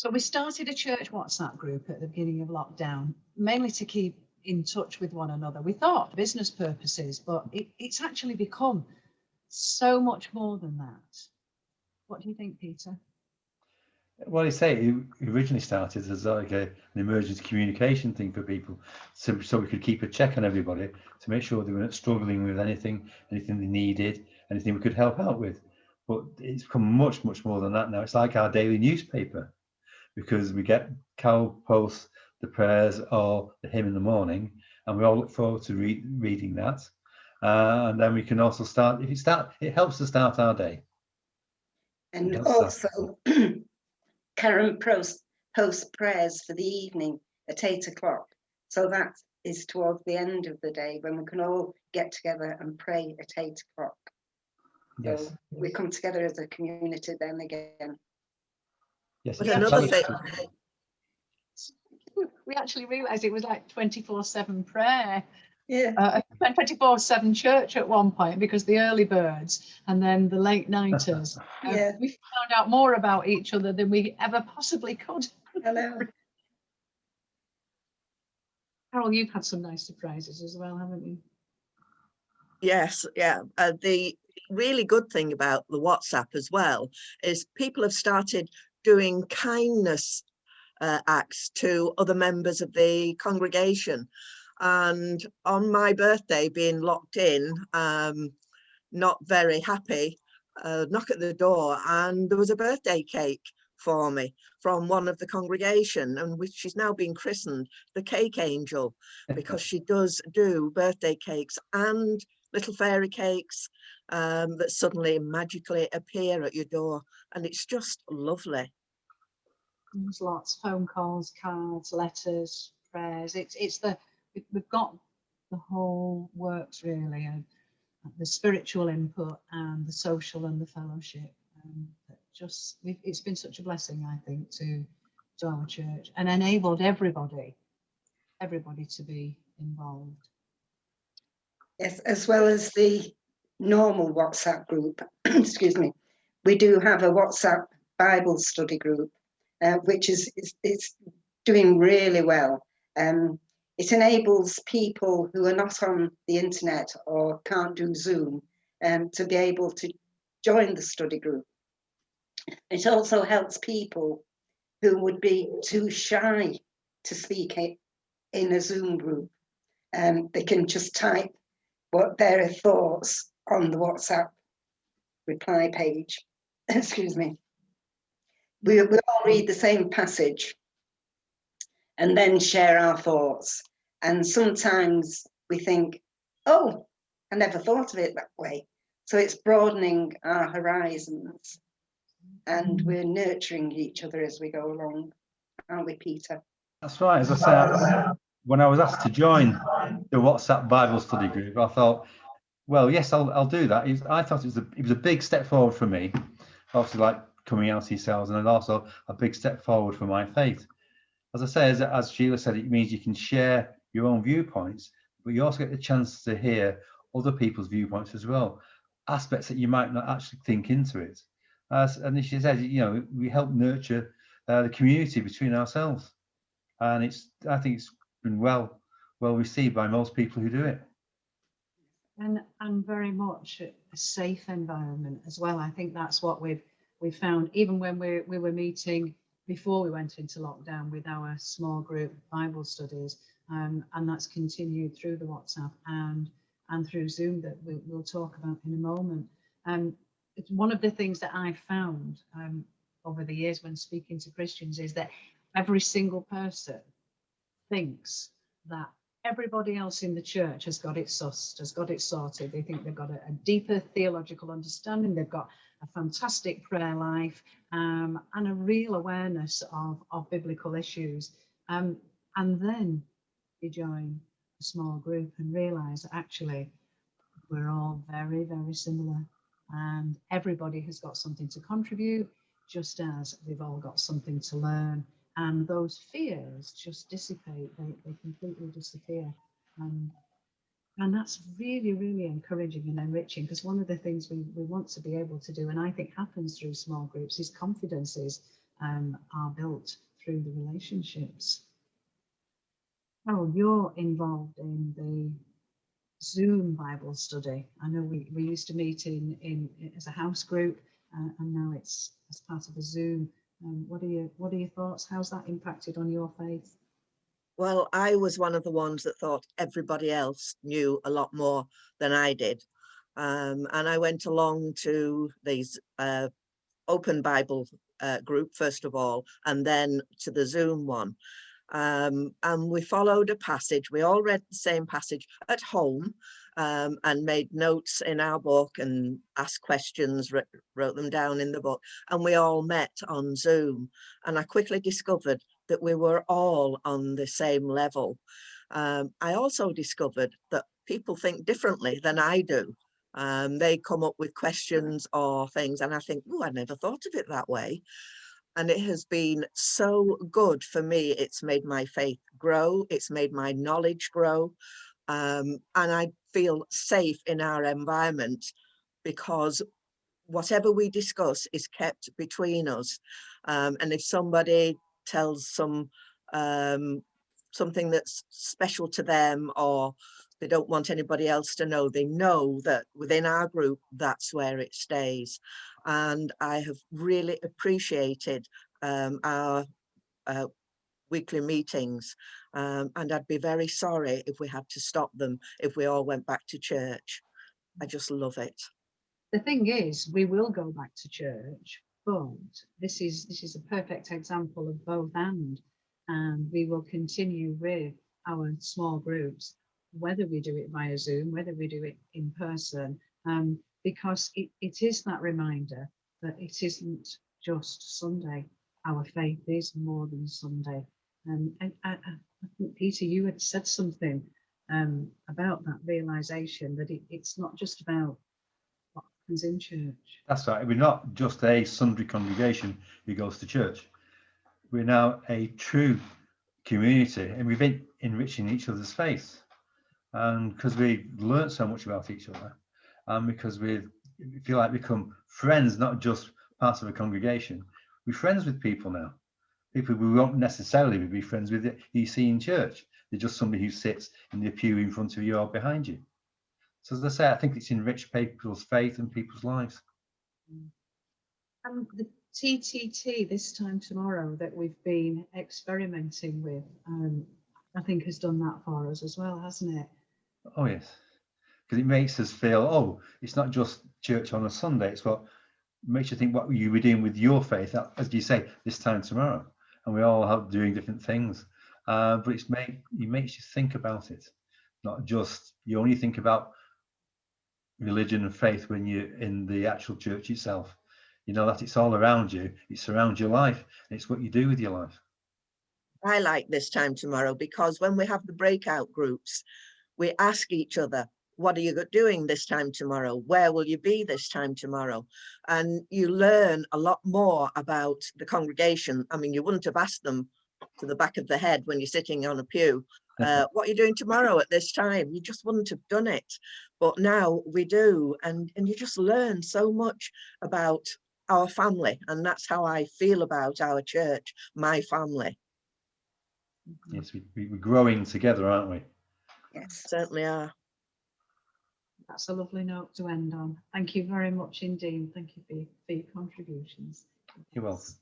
So we started a church WhatsApp group at the beginning of lockdown, mainly to keep in touch with one another. We thought business purposes, but it's actually become so much more than that. What do you think, Peter? Well, you say it originally started as like an emergency communication thing for people, so we could keep a check on everybody to make sure they weren't struggling with anything they needed, anything we could help out with. But it's become much, much more than that now. It's like our daily newspaper, because we get Carol posts the prayers or the hymn in the morning, and we all look forward to reading that. And then we can also start, it helps to start our day. And also, Karen posts prayers for the evening at 8 o'clock. So that is towards the end of the day when we can all get together and pray at 8 o'clock. Yes. So we come together as a community then again. Yes. But another thing, we actually realised it was like 24/7 prayer. Yeah. 24/7 church at one point, because the early birds and then the late nighters. Yeah. We found out more about each other than we ever possibly could. Hello. Carol, you've had some nice surprises as well, haven't you? yes, yeah. The really good thing about the WhatsApp as well is people have started doing kindness acts to other members of the congregation. And on my birthday, being locked in, not very happy, knock at the door, and there was a birthday cake for me from one of the congregation, and which is now being christened the Cake Angel, because she does do birthday cakes and little fairy cakes that suddenly magically appear at your door, and it's just lovely. There's lots, phone calls, cards, letters, prayers. We've got the whole works really, of the spiritual input and the social and the fellowship. It's been such a blessing, I think, to our church, and enabled everybody to be involved. Yes, as well as the normal WhatsApp group, excuse me, we do have a WhatsApp Bible study group, which is doing really well. It enables people who are not on the internet or can't do Zoom to be able to join the study group. It also helps people who would be too shy to speak in a Zoom group. They can just type what their thoughts on the WhatsApp reply page. Excuse me. We all read the same passage and then share our thoughts. And sometimes we think, oh, I never thought of it that way. So it's broadening our horizons, and we're nurturing each other as we go along, aren't we, Peter? That's right. As I said, when I was asked to join the WhatsApp Bible study group, I thought, well, yes, I'll do that. I thought it was a big step forward for me, obviously, like coming out to yourselves, and then also a big step forward for my faith. As I say, as Sheila said, it means you can share your own viewpoints, but you also get the chance to hear other people's viewpoints as well, aspects that you might not actually think into it. And she said, we help nurture the community between ourselves, and I think it's been well received by most people who do it. And very much a safe environment as well. I think that's what we've found, even when we were meeting before we went into lockdown with our small group Bible studies, and that's continued through the WhatsApp and through Zoom that we'll talk about in a moment. It's one of the things that I've found over the years when speaking to Christians is that every single person thinks that everybody else in the church has got it sussed, has got it sorted. They think they've got a deeper theological understanding. They've got a fantastic prayer life and a real awareness of biblical issues. And then you join a small group and realise that actually we're all very, very similar, and everybody has got something to contribute, just as we've all got something to learn. And those fears just dissipate, they completely disappear. And that's really, really encouraging and enriching, because one of the things we want to be able to do, and I think happens through small groups, is confidences. are built through the relationships. Oh, you're involved in the Zoom Bible study. I know we used to meet in as a house group, and now it's as part of a Zoom. What are your thoughts? How's that impacted on your faith? Well, I was one of the ones that thought everybody else knew a lot more than I did. And I went along to these open Bible group, first of all, and then to the Zoom one. And we followed a passage. We all read the same passage at home, and made notes in our book and asked questions, wrote them down in the book, and we all met on Zoom. And I quickly discovered that we were all on the same level. I also discovered that people think differently than I do. They come up with questions or things, and I think, oh, I never thought of it that way. And it has been so good for me. It's made my faith grow. It's made my knowledge grow. And I feel safe in our environment because whatever we discuss is kept between us. And if somebody tells something that's special to them, or they don't want anybody else to know, they know that within our group, that's where it stays. And I have really appreciated our weekly meetings. And I'd be very sorry if we had to stop them, if we all went back to church. I just love it. The thing is, we will go back to church, but this is a perfect example of both and we will continue with our small groups, whether we do it via Zoom, whether we do it in person, because it is that reminder that it isn't just Sunday. Our faith is more than Sunday. And I think, Peter, you had said something about that realization that it's not just about what happens in church. That's right. We're not just a Sunday congregation who goes to church. We're now a true community, and we've been enriching each other's faith. And because we've learned so much about each other, and because we feel like become friends, not just part of a congregation, we're friends with people now. People we won't necessarily be friends with you see in church. They're just somebody who sits in the pew in front of you or behind you. So as I say, I think it's enriched people's faith and people's lives. And the TTT this time tomorrow that we've been experimenting with, I think has done that for us as well, hasn't it? Oh yes, because it makes us feel, oh, it's not just church on a Sunday. It's what makes you think what you were doing with your faith, as you say, this time tomorrow. And we all are doing different things, but it makes you think about it, not just you only think about religion and faith when you're in the actual church itself. You know that it's all around you, it surrounds your life, and it's what you do with your life. I like this time tomorrow because when we have the breakout groups, we ask each other, what are you doing this time tomorrow? Where will you be this time tomorrow? And you learn a lot more about the congregation. I mean, you wouldn't have asked them to the back of the head when you're sitting on a pew, what are you doing tomorrow at this time? You just wouldn't have done it. But now we do. And you just learn so much about our family. And that's how I feel about our church, my family. Yes, we're growing together, aren't we? Yes. Certainly are. That's a lovely note to end on. Thank you very much indeed. Thank you for your contributions. You're welcome.